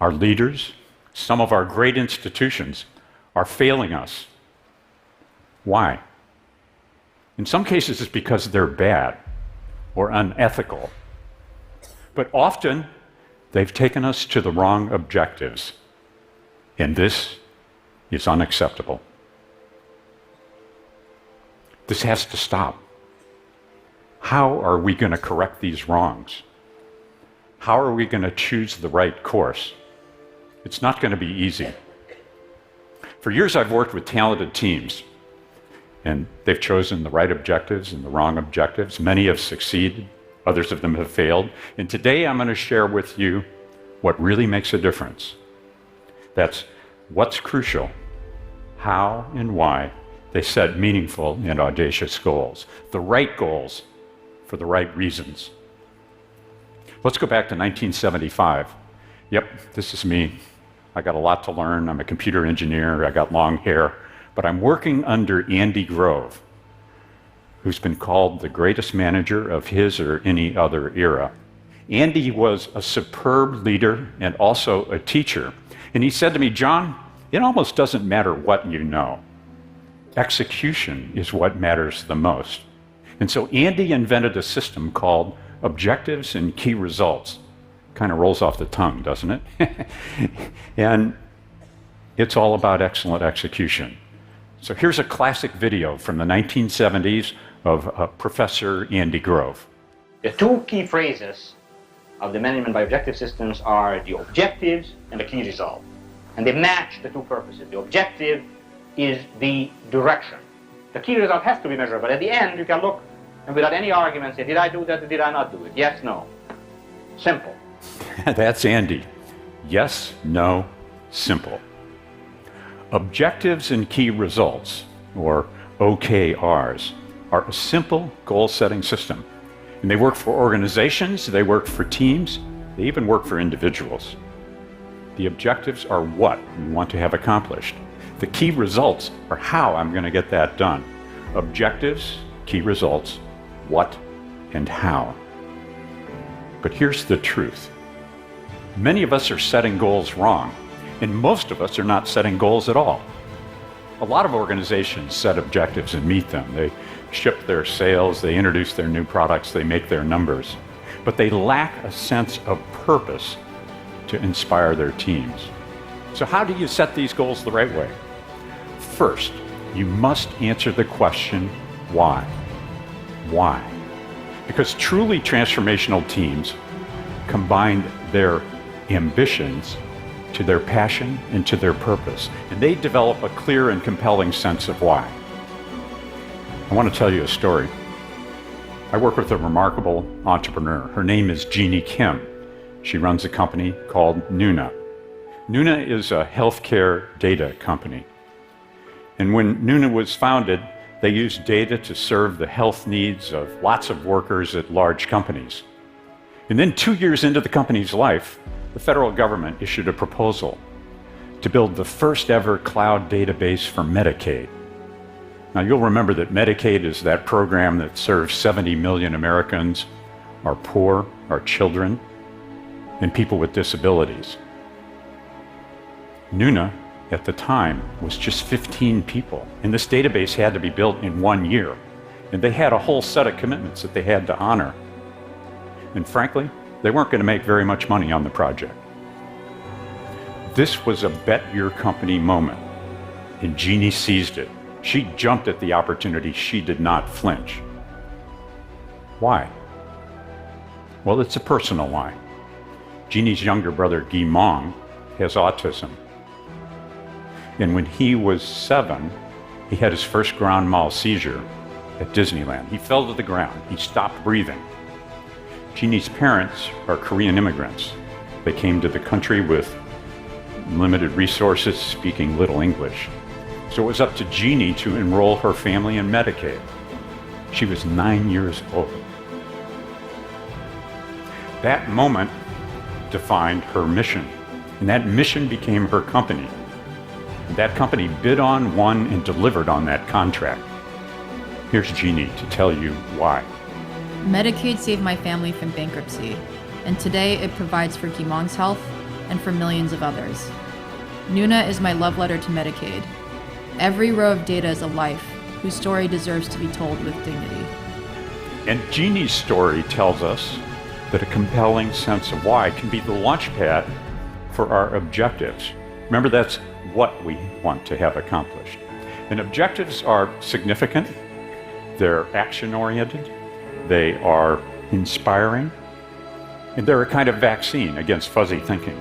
Our leaders, some of our great institutions, are failing us. Why? In some cases, it's because they're bad or unethical. But often, they've taken us to the wrong objectives. And this is unacceptable. This has to stop. How are we going to correct these wrongs? How are we going to choose the right course? It's not going to be easy. For years, I've worked with talented teams, and they've chosen the right objectives and the wrong objectives. Many have succeeded, others of them have failed. And today, I'm going to share with you what really makes a difference. That's what's crucial, how and why they set meaningful and audacious goals, the right goals for the right reasons. Let's go back to 1975. Yep, this is me. I got a lot to learn. I'm a computer engineer. I got long hair. But I'm working under Andy Grove, who's been called the greatest manager of his or any other era. Andy was a superb leader and also a teacher. And he said to me, John, it almost doesn't matter what you know. Execution is what matters the most. And so Andy invented a system called objectives and key results. Kind of rolls off the tongue, doesn't it? And it's all about excellent execution. So here's a classic video from the 1970s of Professor Andy Grove. The two key phrases of the management by objective systems are the objectives and the key result. And they match the two purposes. The objective is the direction. The key result has to be measured, but at the end you can look and without any argument say, did I do that or did I not do it? Yes, no. Simple. That's Andy. Yes, no, simple. Objectives and key results, or OKRs, are a simple goal-setting system. And they work for organizations, they work for teams, they even work for individuals. The objectives are what we want to have accomplished. The key results are how I'm going to get that done. Objectives, key results, what and how. But here's the truth. Many of us are setting goals wrong, and most of us are not setting goals at all. A lot of organizations set objectives and meet them. They ship their sales, they introduce their new products, they make their numbers. But they lack a sense of purpose to inspire their teams. So how do you set these goals the right way? First, you must answer the question, why? Why? Because truly transformational teams combine their ambitions to their passion and to their purpose, and they develop a clear and compelling sense of why. I want to tell you a story. I work with a remarkable entrepreneur. Her name is Jeannie Kim. She runs a company called Nuna. Nuna is a healthcare data company. And when Nuna was founded, they used data to serve the health needs of lots of workers at large companies. And then 2 years into the company's life, the federal government issued a proposal to build the first ever cloud database for Medicaid. Now you'll remember that Medicaid is that program that serves 70 million Americans, our poor, our children, and people with disabilities. Nuna, at the time, was just 15 people, and this database had to be built in 1 year. And they had a whole set of commitments that they had to honor. And frankly, they weren't going to make very much money on the project. This was a bet your company moment, and Jeannie seized it. She jumped at the opportunity. She did not flinch. Why? Well, it's a personal why. Jeannie's younger brother, Guy Mong, has autism. And when he was 7, he had his first grand mal seizure at Disneyland. He fell to the ground. He stopped breathing. Jeannie's parents are Korean immigrants. They came to the country with limited resources, speaking little English. So it was up to Jeannie to enroll her family in Medicaid. She was 9 years old. That moment defined her mission, and that mission became her company. And that company bid on, won, and delivered on that contract. Here's Jeannie to tell you why. Medicaid saved my family from bankruptcy, and today it provides for Gimong's health, and for millions of others. Nuna is my love letter to Medicaid. Every row of data is a life whose story deserves to be told with dignity. And Jeannie's story tells us that a compelling sense of why can be the launchpad for our objectives. Remember, that's what we want to have accomplished. And objectives are significant, they're action-oriented, they are inspiring, and they're a kind of vaccine against fuzzy thinking.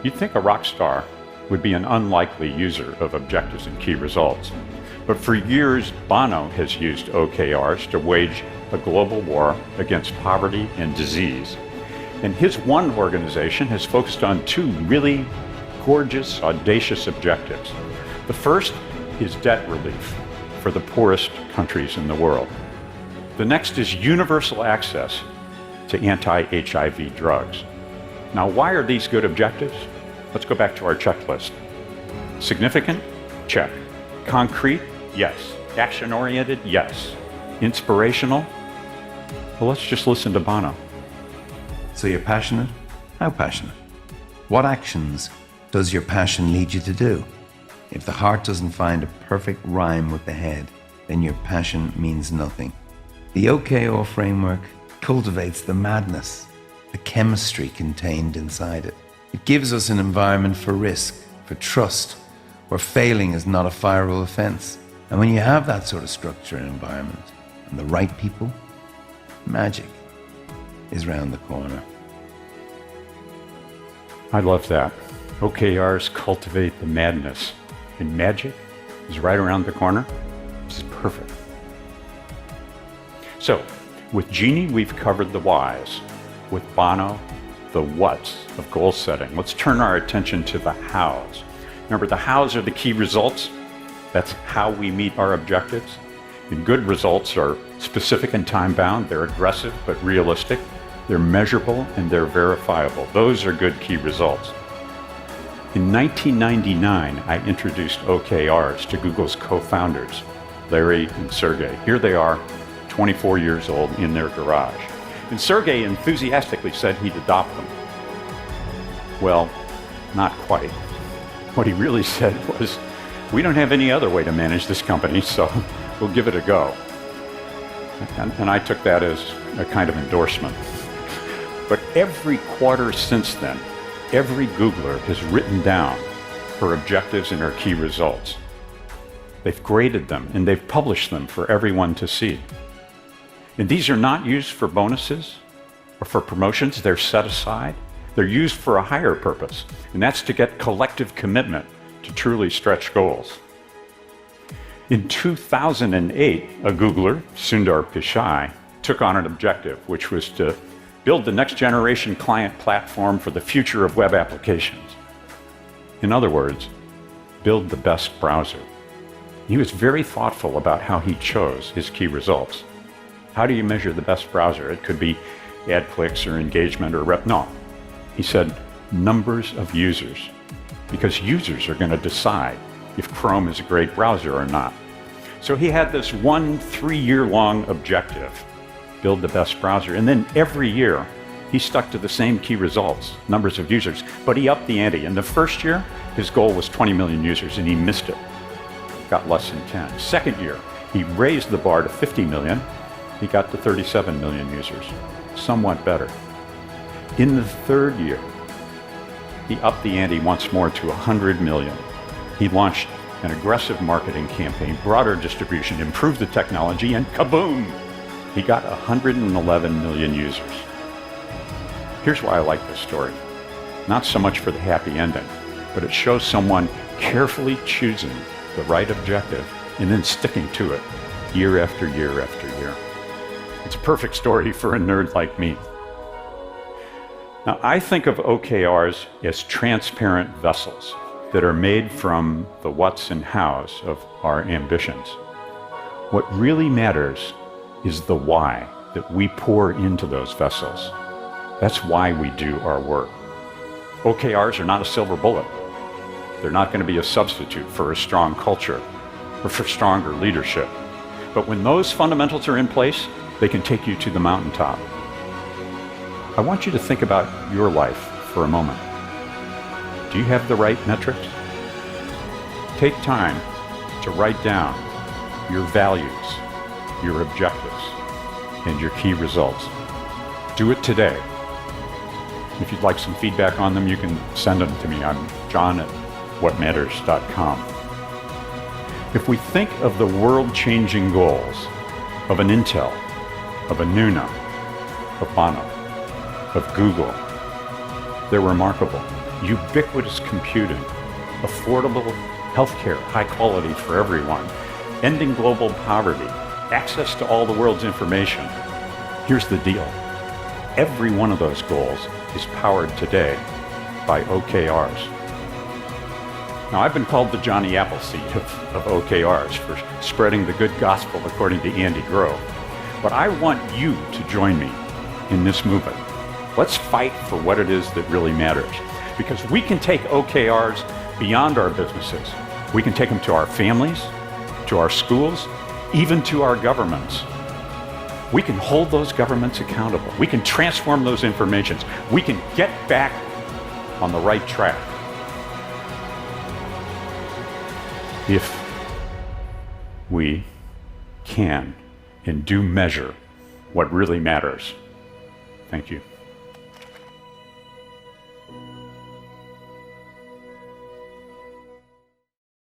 You'd think a rock star would be an unlikely user of objectives and key results. But for years, Bono has used OKRs to wage a global war against poverty and disease. And his one organization has focused on two really gorgeous, audacious objectives. The first is debt relief for the poorest countries in the world. The next is universal access to anti-HIV drugs. Now, why are these good objectives? Let's go back to our checklist. Significant? Check. Concrete? Yes. Action-oriented? Yes. Inspirational? Well, let's just listen to Bono. So you're passionate? How passionate? What actions does your passion lead you to do? If the heart doesn't find a perfect rhyme with the head, then your passion means nothing. The OKR framework cultivates the madness, the chemistry contained inside it. It gives us an environment for risk, for trust, where failing is not a fireable offense. And when you have that sort of structure and environment, and the right people, magic is round the corner. I love that. OKRs cultivate the madness, and magic is right around the corner. This is perfect. So, with Jeannie, we've covered the whys. With Bono, the whats of goal setting. Let's turn our attention to the hows. Remember, the hows are the key results. That's how we meet our objectives. And good results are specific and time-bound. They're aggressive but realistic. They're measurable and they're verifiable. Those are good key results. In 1999, I introduced OKRs to Google's co-founders, Larry and Sergey. Here they are, 24 years old, in their garage. And Sergey enthusiastically said he'd adopt them. Well, not quite. What he really said was, we don't have any other way to manage this company, so we'll give it a go. And I took that as a kind of endorsement. But every quarter since then, every Googler has written down her objectives and her key results. They've graded them and they've published them for everyone to see. And these are not used for bonuses or for promotions. They're set aside. They're used for a higher purpose, and that's to get collective commitment to truly stretch goals. In 2008, a Googler, Sundar Pichai, took on an objective, which was to build the next generation client platform for the future of web applications. In other words, build the best browser. He was very thoughtful about how he chose his key results. How do you measure the best browser? It could be ad clicks or engagement or No. He said numbers of users, because users are going to decide if Chrome is a great browser or not. So he had this 3-year-long objective, build the best browser. And then every year, he stuck to the same key results, numbers of users, but he upped the ante. In the first year, his goal was 20 million users, and he missed it. Got less than 10. Second year, he raised the bar to 50 million. He got to 37 million users, somewhat better. In the third year, he upped the ante once more to 100 million. He launched an aggressive marketing campaign, broader distribution, improved the technology, and kaboom! He got 111 million users. Here's why I like this story. Not so much for the happy ending, but it shows someone carefully choosing the right objective and then sticking to it year after year after year. It's a perfect story for a nerd like me. Now, I think of OKRs as transparent vessels that are made from the whats and hows of our ambitions. What really matters is the why that we pour into those vessels. That's why we do our work. OKRs are not a silver bullet. They're not going to be a substitute for a strong culture or for stronger leadership. But when those fundamentals are in place, they can take you to the mountaintop. I want you to think about your life for a moment. Do you have the right metrics? Take time to write down your values, your objectives, and your key results. Do it today. If you'd like some feedback on them, you can send them to me. I'm john@whatmatters.com. If we think of the world-changing goals of an Intel, of a Nuna, of Bono, of Google, they're remarkable. Ubiquitous computing, affordable healthcare, high quality for everyone, ending global poverty, access to all the world's information. Here's the deal. Every one of those goals is powered today by OKRs. Now, I've been called the Johnny Appleseed of OKRs for spreading the good gospel according to Andy Grove. But I want you to join me in this movement. Let's fight for what it is that really matters. Because we can take OKRs beyond our businesses. We can take them to our families, to our schools, even to our governments. We can hold those governments accountable. We can transform those informations. We can get back on the right track. If we can and do measure what really matters. Thank you.